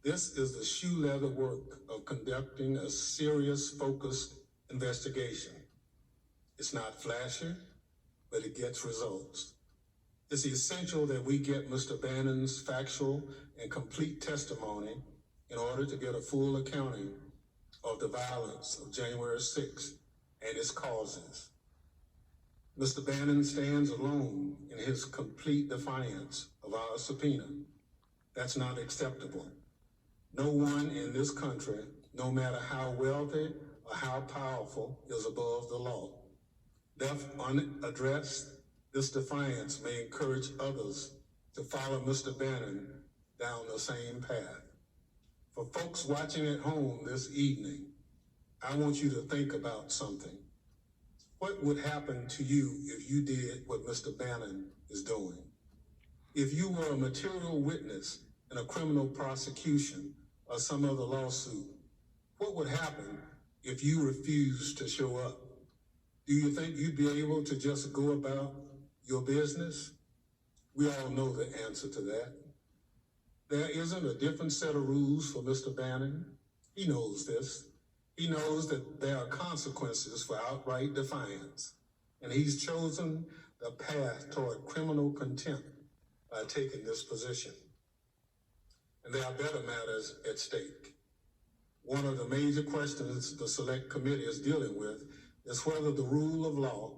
This is the shoe leather work of conducting a serious, focused investigation. It's not flashy, but it gets results. It's essential that we get Mr. Bannon's factual and complete testimony in order to get a full accounting of the violence of January 6th and its causes. Mr. Bannon stands alone in his complete defiance of our subpoena. That's not acceptable. No one in this country, no matter how wealthy or how powerful, is above the law. Left unaddressed, this defiance may encourage others to follow Mr. Bannon down the same path. For folks watching at home this evening, I want you to think about something. What would happen to you if you did what Mr. Bannon is doing? If you were a material witness in a criminal prosecution or some other lawsuit, what would happen if you refused to show up? Do you think you'd be able to just go about your business? We all know the answer to that. There isn't a different set of rules for Mr. Bannon. He knows this. He knows that there are consequences for outright defiance, and he's chosen the path toward criminal contempt by taking this position. And there are better matters at stake. One of the major questions the Select Committee is dealing with is whether the rule of law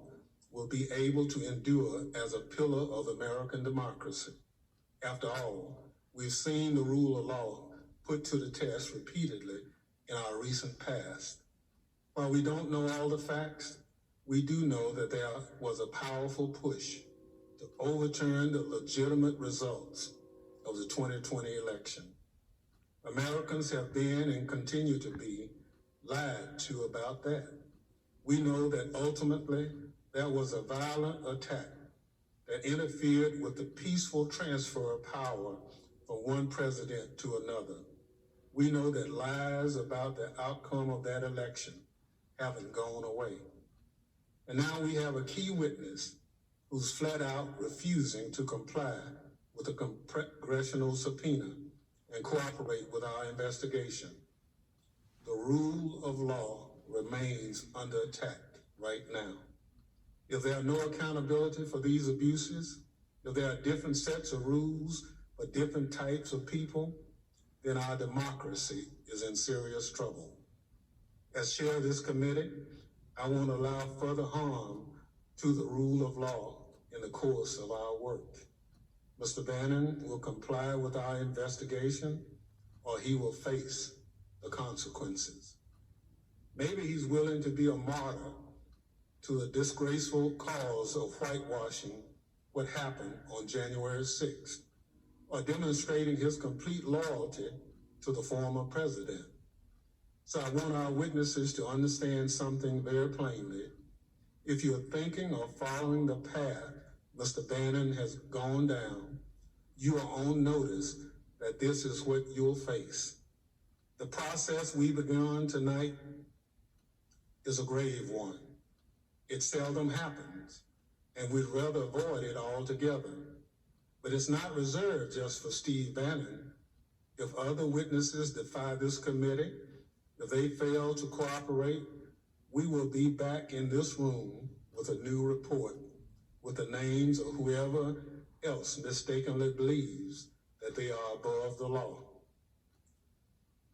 will be able to endure as a pillar of American democracy. After all, we've seen the rule of law put to the test repeatedly in our recent past. While we don't know all the facts, we do know that there was a powerful push to overturn the legitimate results of the 2020 election. Americans have been and continue to be lied to about that. We know that ultimately there was a violent attack that interfered with the peaceful transfer of power from one president to another. We know that lies about the outcome of that election haven't gone away. And now we have a key witness who's flat out refusing to comply with a congressional subpoena and cooperate with our investigation. The rule of law remains under attack right now. If there are no accountability for these abuses, if there are different sets of rules for different types of people, then our democracy is in serious trouble. As chair of this committee, I won't allow further harm to the rule of law in the course of our work. Mr. Bannon will comply with our investigation, or he will face the consequences. Maybe he's willing to be a martyr to the disgraceful cause of whitewashing what happened on January 6th, or demonstrating his complete loyalty to the former president. So I want our witnesses to understand something very plainly. If you're thinking or following the path Mr. Bannon has gone down, you are on notice that this is what you'll face. The process we begun tonight is a grave one. It seldom happens, and we'd rather avoid it altogether. But it's not reserved just for Steve Bannon. If other witnesses defy this committee, if they fail to cooperate, we will be back in this room with a new report with the names of whoever else mistakenly believes that they are above the law.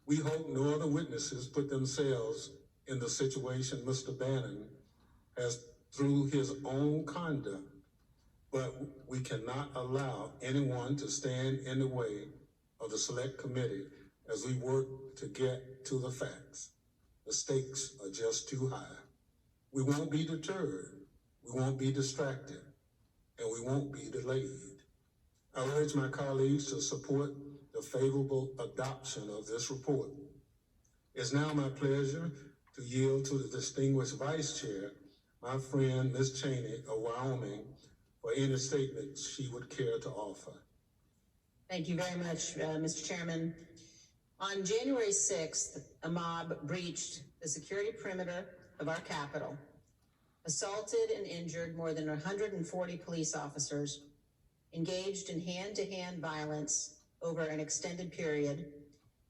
We hope no other witnesses put themselves in the situation Mr. Bannon has through his own conduct, but we cannot allow anyone to stand in the way of the Select Committee as we work to get to the facts. The stakes are just too high. We won't be deterred, we won't be distracted, and we won't be delayed. I urge my colleagues to support the favorable adoption of this report. It's now my pleasure to yield to the distinguished Vice Chair, my friend, Ms. Cheney of Wyoming, for any statement she would care to offer. Thank you very much, Mr. Chairman. On January 6th, a mob breached the security perimeter of our Capitol, assaulted and injured more than 140 police officers, engaged in hand-to-hand violence over an extended period,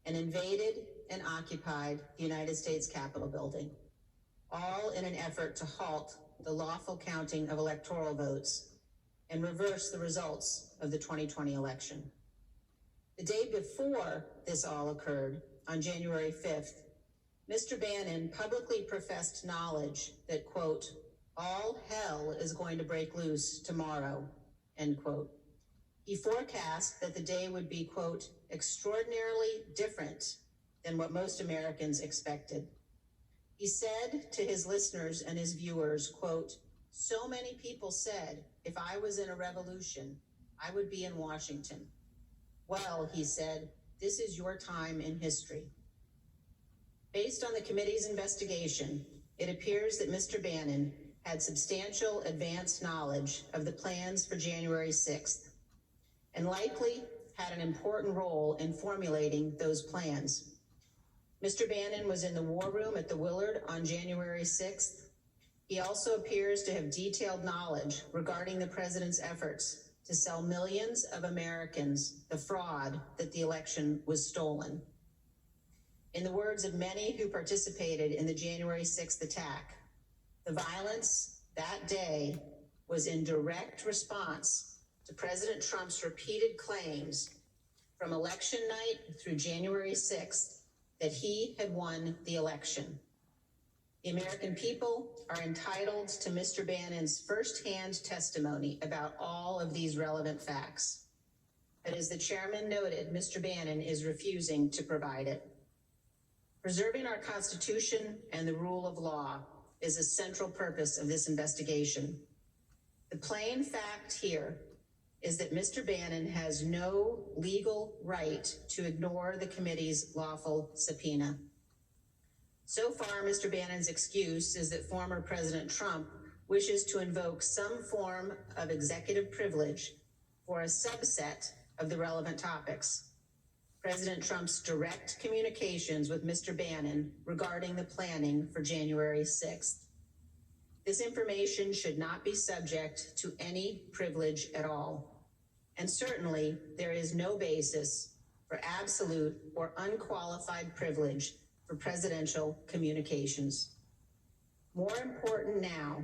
and invaded and occupied the United States Capitol building, all in an effort to halt the lawful counting of electoral votes and reverse the results of the 2020 election. The day before this all occurred, on January 5th, Mr. Bannon publicly professed knowledge that, quote, all hell is going to break loose tomorrow, end quote. He forecast that the day would be, quote, extraordinarily different than what most Americans expected. He said to his listeners and his viewers, quote, so many people said, if I was in a revolution, I would be in Washington. Well, he said, this is your time in history. Based on the committee's investigation, it appears that Mr. Bannon had substantial advanced knowledge of the plans for January 6th, and likely had an important role in formulating those plans. Mr. Bannon was in the war room at the Willard on January 6th. He also appears to have detailed knowledge regarding the president's efforts to sell millions of Americans the fraud that the election was stolen. In the words of many who participated in the January 6th attack, the violence that day was in direct response to President Trump's repeated claims from election night through January 6th that he had won the election. The American people are entitled to Mr. Bannon's firsthand testimony about all of these relevant facts. But as the chairman noted, Mr. Bannon is refusing to provide it. Preserving our Constitution and the rule of law is a central purpose of this investigation. The plain fact here is that Mr. Bannon has no legal right to ignore the committee's lawful subpoena. So far, Mr. Bannon's excuse is that former President Trump wishes to invoke some form of executive privilege for a subset of the relevant topics. President Trump's direct communications with Mr. Bannon regarding the planning for January 6th. This information should not be subject to any privilege at all. And certainly, there is no basis for absolute or unqualified privilege for presidential communications. More important now,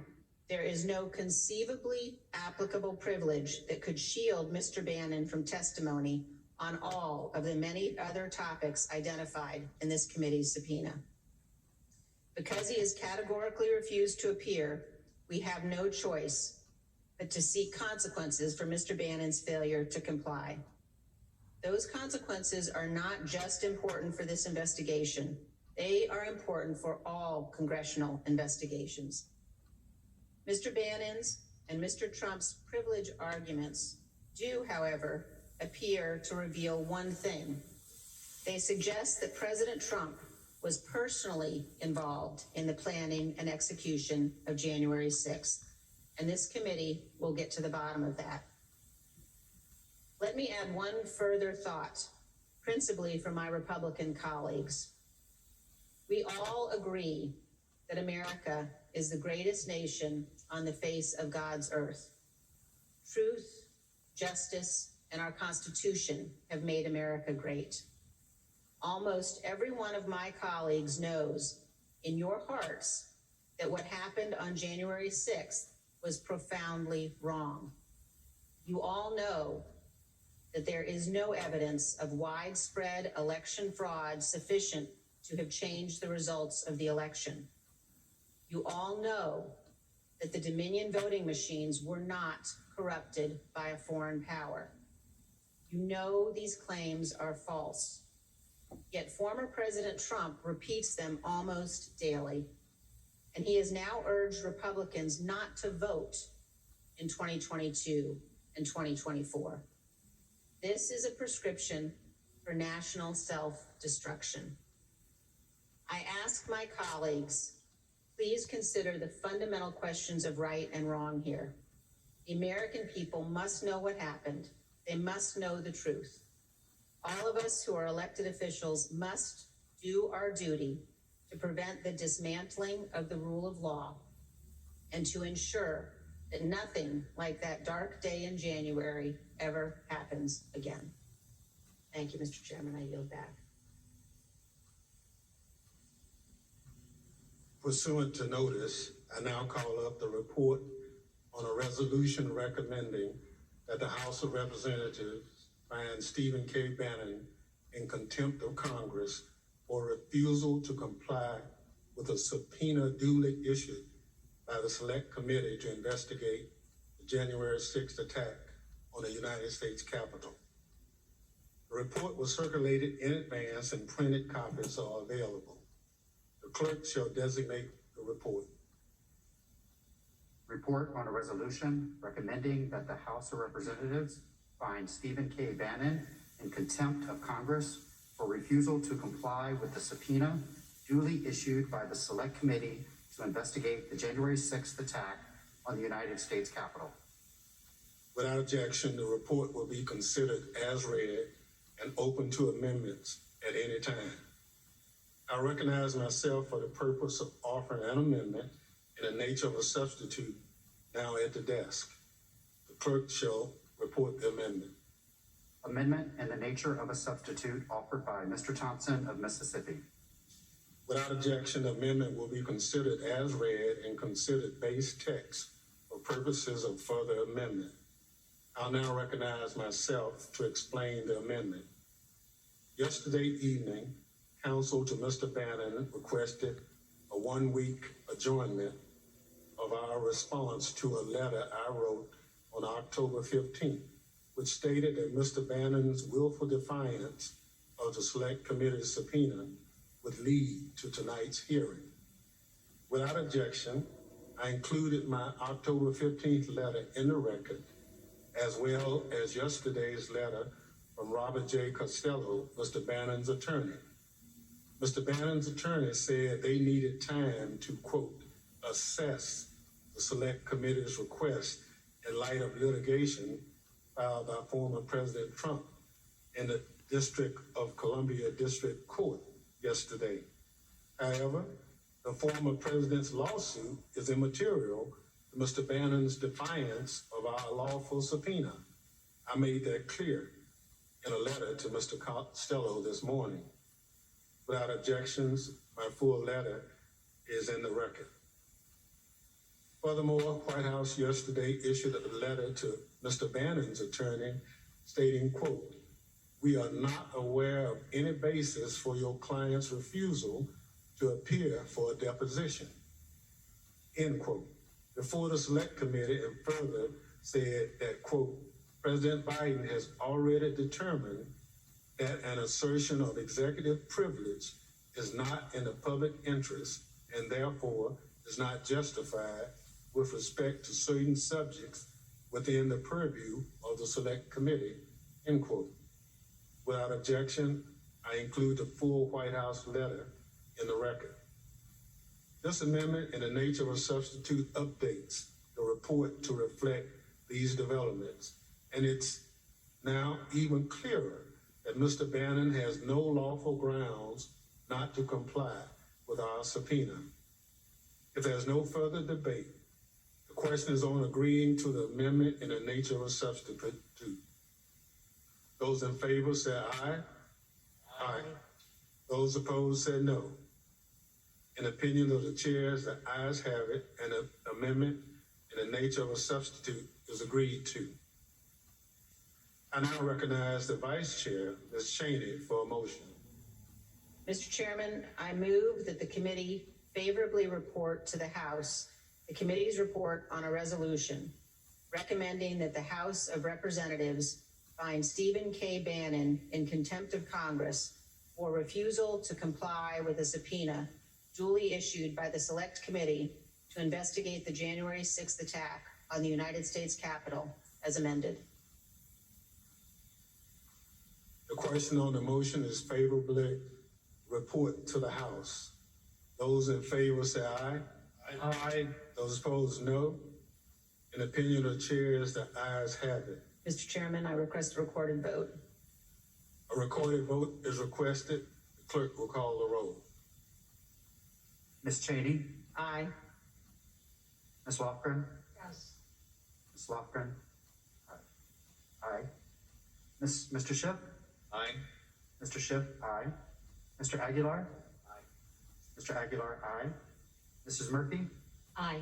there is no conceivably applicable privilege that could shield Mr. Bannon from testimony on all of the many other topics identified in this committee's subpoena. Because he has categorically refused to appear, we have no choice but to seek consequences for Mr. Bannon's failure to comply. Those consequences are not just important for this investigation. They are important for all congressional investigations. Mr. Bannon's and Mr. Trump's privilege arguments do, however, appear to reveal one thing. They suggest that President Trump was personally involved in the planning and execution of January 6th, and this committee will get to the bottom of that. Let me add one further thought, principally from my Republican colleagues. We all agree that America is the greatest nation on the face of God's earth. Truth, justice, and our Constitution have made America great. Almost every one of my colleagues knows in your hearts that what happened on January 6th was profoundly wrong. You all know that there is no evidence of widespread election fraud sufficient to have changed the results of the election. You all know that the Dominion voting machines were not corrupted by a foreign power. You know these claims are false. Yet former President Trump repeats them almost daily. And he has now urged Republicans not to vote in 2022 and 2024. This is a prescription for national self-destruction. I ask my colleagues, please consider the fundamental questions of right and wrong here. The American people must know what happened. They must know the truth. All of us who are elected officials must do our duty to prevent the dismantling of the rule of law and to ensure that nothing like that dark day in January ever happens again. Thank you, Mr. Chairman. I yield back. Pursuant to notice, I now call up the report on a resolution recommending that the House of Representatives find Stephen K. Bannon in contempt of Congress for refusal to comply with a subpoena duly issued by the Select Committee to investigate the January 6th attack on the United States Capitol. The report was circulated in advance and printed copies are available. The clerk shall designate the report. Report on a resolution recommending that the House of Representatives find Stephen K. Bannon in contempt of Congress for refusal to comply with the subpoena duly issued by the Select Committee to investigate the January 6th attack on the United States Capitol. Without objection, the report will be considered as read and open to amendments at any time. I recognize myself for the purpose of offering an amendment in the nature of a substitute now at the desk. The clerk shall report the amendment. Amendment in the nature of a substitute offered by Mr. Thompson of Mississippi. Without objection, the amendment will be considered as read and considered base text for purposes of further amendment. I'll now recognize myself to explain the amendment. Yesterday evening, counsel to Mr. Bannon requested a one-week adjournment of our response to a letter I wrote on October 15th, which stated that Mr. Bannon's willful defiance of the Select Committee's subpoena would lead to tonight's hearing. Without objection, I included my October 15th letter in the record, as well as yesterday's letter from Robert J. Costello, Mr. Bannon's attorney. Mr. Bannon's attorney said they needed time to, quote, assess the Select Committee's request in light of litigation filed by former President Trump in the District of Columbia District Court yesterday. However, the former president's lawsuit is immaterial to Mr. Bannon's defiance of our lawful subpoena. I made that clear in a letter to Mr. Costello this morning. Without objections, my full letter is in the record. Furthermore, White House yesterday issued a letter to Mr. Bannon's attorney stating, quote, "We are not aware of any basis for your client's refusal to appear for a deposition," end quote. Before the Select Committee, and further said that, quote, "President Biden has already determined that an assertion of executive privilege is not in the public interest and therefore is not justified with respect to certain subjects within the purview of the Select Committee," end quote. Without objection, I include the full White House letter in the record. This amendment in the nature of a substitute updates the report to reflect these developments, and it's now even clearer that Mr. Bannon has no lawful grounds not to comply with our subpoena. If there's no further debate, the question is on agreeing to the amendment in the nature of a substitute. Those in favor say aye. Aye. Those opposed say no. In opinion of the chairs, the ayes have it, and the amendment in the nature of a substitute is agreed to. I now recognize the Vice Chair, Ms. Cheney, for a motion. Mr. Chairman, I move that the committee favorably report to the House the committee's report on a resolution recommending that the House of Representatives find Stephen K. Bannon in contempt of Congress for refusal to comply with a subpoena duly issued by the Select Committee to investigate the January 6th attack on the United States Capitol as amended. The question on the motion is favorably report to the House. Those in favor say aye. Aye. Those opposed, no. In opinion of the chairs, the ayes have it. Mr. Chairman, I request a recorded vote. A recorded vote is requested. The clerk will call the roll. Ms. Cheney? Aye. Ms. Lofgren? Yes. Ms. Lofgren? Aye. Mr. Schiff? Aye. Mr. Schiff? Aye. Mr. Aguilar? Aye. Mr. Aguilar? Aye. Mrs. Murphy? Aye.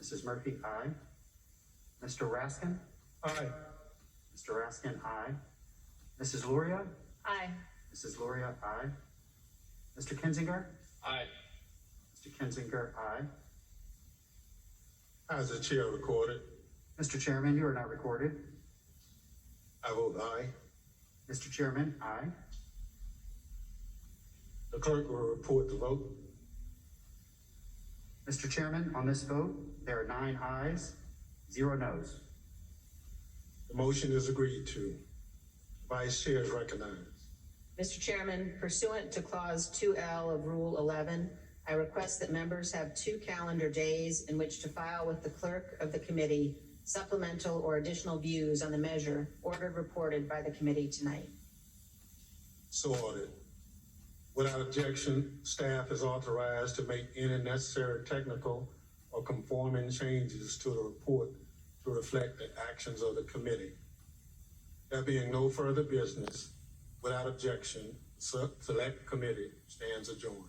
Mrs. Murphy, aye. Mr. Raskin? Aye. Mr. Raskin, aye. Mrs. Luria? Aye. Mrs. Luria, aye. Mr. Kinzinger? Aye. Mr. Kinzinger, aye. As the chair recorded, Mr. Chairman, you are not recorded. I vote aye. Mr. Chairman, aye. The clerk will report the vote. Mr. Chairman, on this vote, there are 9 ayes, 0 noes. The motion is agreed to. Vice Chair is recognized. Mr. Chairman, pursuant to Clause 2L of Rule 11, I request that members have 2 calendar days in which to file with the clerk of the committee supplemental or additional views on the measure ordered reported by the committee tonight. So ordered. Without objection, staff is authorized to make any necessary technical or conforming changes to the report to reflect the actions of the committee. There being no further business, without objection, Select Committee stands adjourned.